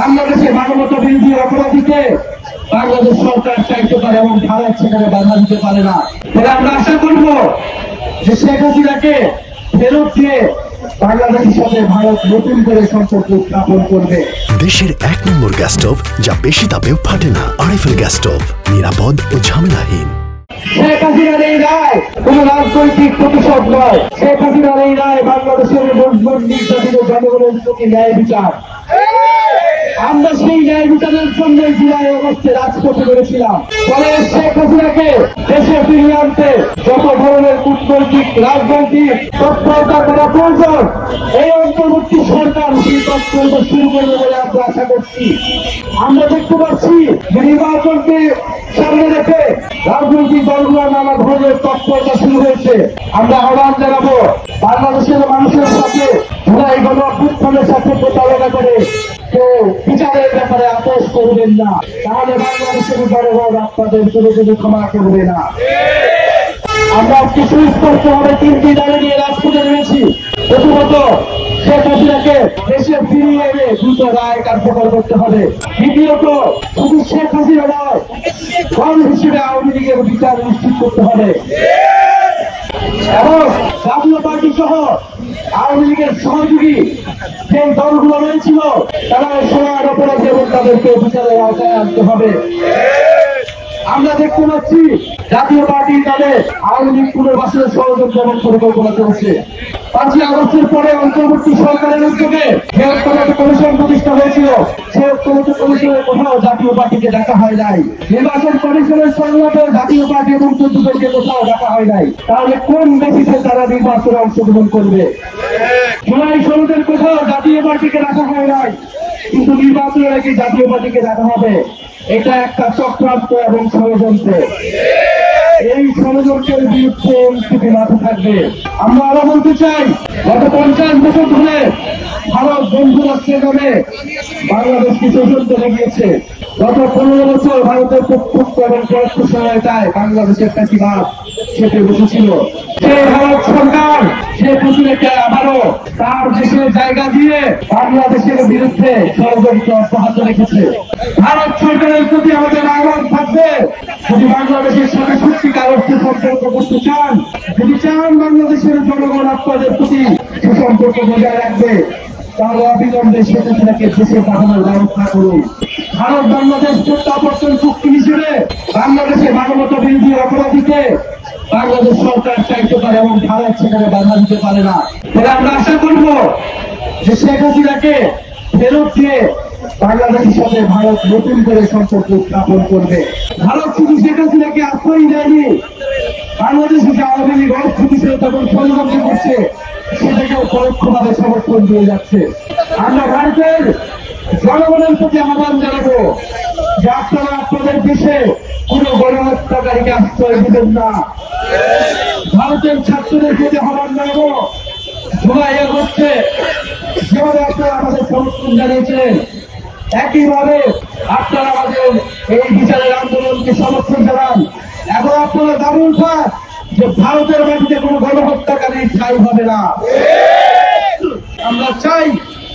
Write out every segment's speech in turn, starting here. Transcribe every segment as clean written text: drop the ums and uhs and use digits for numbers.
বাংলাদেশে মানবতা বিরোধী অপরাধীকে বাংলাদেশ সরকার চাইতে পারে এবং ভারত সেখানে বাধা দিতে পারে না। তবে আমরা আশা করব যে শেখ হাসিনাকে ফেরত দিয়ে বাংলাদেশের সাথে ভারত নতুন করে সম্পর্ক স্থাপন করবে। দেশের 1 নম্বর গ্যাস স্টোভ যা বেশি তাপেও ফাটে না, আরএফএল গ্যাস স্টোভ, নিরাপদ ও ঝামেলাহীন। শেখ হাসিনার এই রায় কোন রাজনৈতিক প্রতিশোধ নয়। শেখ হাসিনার এই রায় বাংলাদেশের নির্যাতিত জনগণের প্রতি ন্যায় বিচার। আমরা সেই ন্যায় বিচারের জন্য জুলাই আগস্টে রাজপথে করেছিলাম। ফলে শেখ হাসিনাকে দেশে ফিরিয়ে আনতে যত ধরনের কূটনৈতিক রাজনৈতিক তৎপরতা করা প্রয়োজন, এই অন্তর্বর্তী সরকার সেই তৎপরতা শুরু করবে বলে আমরা আশা করছি। আমরা দেখতে পাচ্ছি যে নির্বাচনকে সামনে রেখে রাজনৈতিক দলগুলোর নানা ধরনের তৎপরতা শুরু হয়েছে। আমরা আহ্বান জানাবো বাংলাদেশের মানুষের সাথে জুলাই গণঅভ্যুত্থানের সাথে প্রতারণা করে কেউ বিচারের ব্যাপারে আপোষ করবেন না, তাহলে বাংলাদেশের জনগণ আপনাদের কোনো ক্ষমা করবে না। আমরা কিছু স্পষ্ট ভাবে 3টি দাবি নিয়ে রাজপথে নেমেছি। প্রথমত, শেখ হাসিনাকে দেশে ফিরিয়ে এনে দ্রুত রায় কার্যকর করতে হবে। দ্বিতীয়ত, শুধু শেখ হাসিনা নয়, দল হিসেবে আওয়ামী লীগের বিচার নিশ্চিত করতে হবে এবং জাতীয় পার্টি সহ আওয়ামী লীগের সহযোগী যে দলগুলো রয়েছিল তারা সবার অপরাধী এবং তাদেরকে বিচারের আওতায় আনতে হবে। আমরা দেখতে পাচ্ছি জাতীয় পার্টি তাদের আওয়ামী লীগ পুনর্বাসনের ষড়যন্ত্র এবং পরিকল্পনা চলছে। 5ই আগস্টের পরে অন্তর্বর্তী সরকারের উদ্যোগে যে ঐক্যমত্য কমিশন প্রতিষ্ঠা হয়েছিল, সেই ঐক্যমত্য কমিশনের কোথাও জাতীয় পার্টিকে ডাকা হয় নাই। নির্বাচন কমিশনের সংলাপে জাতীয় পার্টি এবং 14 দলকে কোথাও ডাকা হয় নাই। তাহলে কোন বেসিসে তারা নির্বাচনে অংশগ্রহণ করবে? জুলাই সনদের কোথাও জাতীয় পার্টিকে ডাকা হয় নাই, কিন্তু নির্বাচনের আগে জাতীয় পার্টিকে ডাকা হবে। এটা একটা চক্রান্ত এবং ষড়যন্ত্র। এই ষড়যন্ত্রের বিরুদ্ধে এনসিপি মাঠে থাকবে। আমরা আরো বলতে চাই, গত 50 বছর ধরে ভারত বন্ধু রাষ্ট্রের নামে বাংলাদেশকে শোষণ করে গিয়েছে। গত 15 বছর ভারতের প্রত্যক্ষ এবং পরোক্ষ সহায়তায় বাংলাদেশের ফ্যাসিবাদ চেপে বসেছিল। সেই ভারত সরকার শেখ হাসিনাকে আবারও তার দেশের জায়গা দিয়ে বাংলাদেশের বিরুদ্ধে ষড়যন্ত্র অব্যাহত রেখেছে। ভারত সরকারের প্রতি আমাদের আহ্বান থাকবে, যদি বাংলাদেশের সাথে সত্যিকার অর্থে সম্পর্ক করতে চান, যদি চান বাংলাদেশের জনগণ আপনাদের প্রতি সুসম্পর্ক বজায় রাখবে, তাহলে অবিলম্বে শেখ হাসিনাকে দেশে পাঠানোর ব্যবস্থা করুন। ভারত বাংলাদেশ প্রত্যাবর্তন চুক্তি হিসেবে বাংলাদেশে মানবতা বিরোধী অপরাধীকে বাংলাদেশ সরকার চাইতে পারে এবং ভারত সেখানে বাধা দিতে পারে না। তবে আমরা আশা করব যে শেখ হাসিনাকে ফেরত দিয়ে বাংলাদেশের সাথে ভারত নতুন করে সম্পর্ক স্থাপন করবে। ভারত শুধু শেখ হাসিনাকে আশ্রয় দেয়নি, বাংলাদেশে যে আওয়ামী লীগ অস্থিতিশীল এবং ষড়যন্ত্র করছে সেটাকেও পরোক্ষভাবে সমর্থন দিয়ে যাচ্ছে। আমরা ভারতের জনগণের প্রতি আহ্বান জানাবো যে আপনারা আপনাদের দেশে কোন গণহত্যাকারীকে আশ্রয় দিবেন না। ভারতের ছাত্রদের প্রতি আহ্বান জানাবো, জুলাই আগস্টে যেভাবে আপনারা আমাদের সমর্থন জানিয়েছিলেন, একইভাবে আপনারা আমাদের এই বিচারের আন্দোলনকে সমর্থন জানান। এখন আপনারা দাবি উঠান যে ভারতের মাটিতে কোনো গণহত্যাকারী ঠাঁই হবে না। আমরা চাই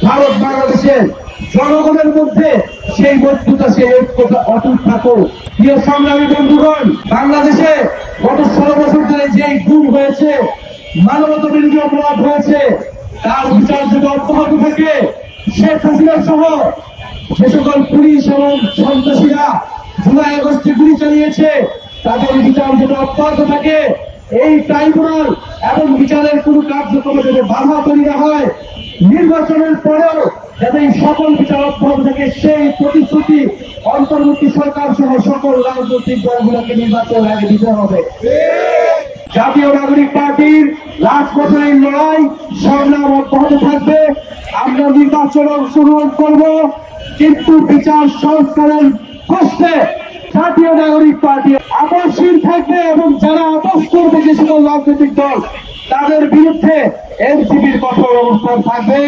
ভারত বাংলাদেশের জনগণের মধ্যে সেই মজবুতা, সেই ঐক্যতা অটুট থাকুক। প্রিয় সংগ্রামী বন্ধুগণ, বাংলাদেশে গত 16 বছর ধরে যেই গুম হয়েছে, মানবতা বিরোধী অপরাধ হয়েছে, তার বিচার যদি অব্যাহত থাকে, শেখ হাসিনা সহ যে সকল পুলিশ এবং সন্ত্রাসীরা জুলাই আগস্টে গুলি চালিয়েছে, তাদের বিচার যদি অব্যাহত থাকে, এই ট্রাইব্যুনাল এবং বিচারের কোন কার্যক্রমে যদি বাধা তৈরি না হয়, নির্বাচনের পরেও যাতে এই সকল বিচার অব্যাহত থাকে, সেই প্রতিশ্রুতি অন্তর্বর্তী সরকার সহ সকল রাজনৈতিক দলগুলোকে নির্বাচনের আগে দিতে হবে। জাতীয় নাগরিক পার্টির রাজপথের এই লড়াই সংগ্রাম অব্যাহত থাকবে। আমরা নির্বাচনে অংশগ্রহণ করব, কিন্তু বিচার সংস্কারের প্রশ্নে জাতীয় নাগরিক পার্টি আপোষহীন থাকবে এবং যারা আপোষ করবে যে সকল রাজনৈতিক দল, তাদের বিরুদ্ধে এনসিপির কঠোর অবস্থান থাকবে।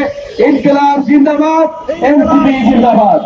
ইনকিলাব জিন্দাবাদ, এনসিপি জিন্দাবাদ।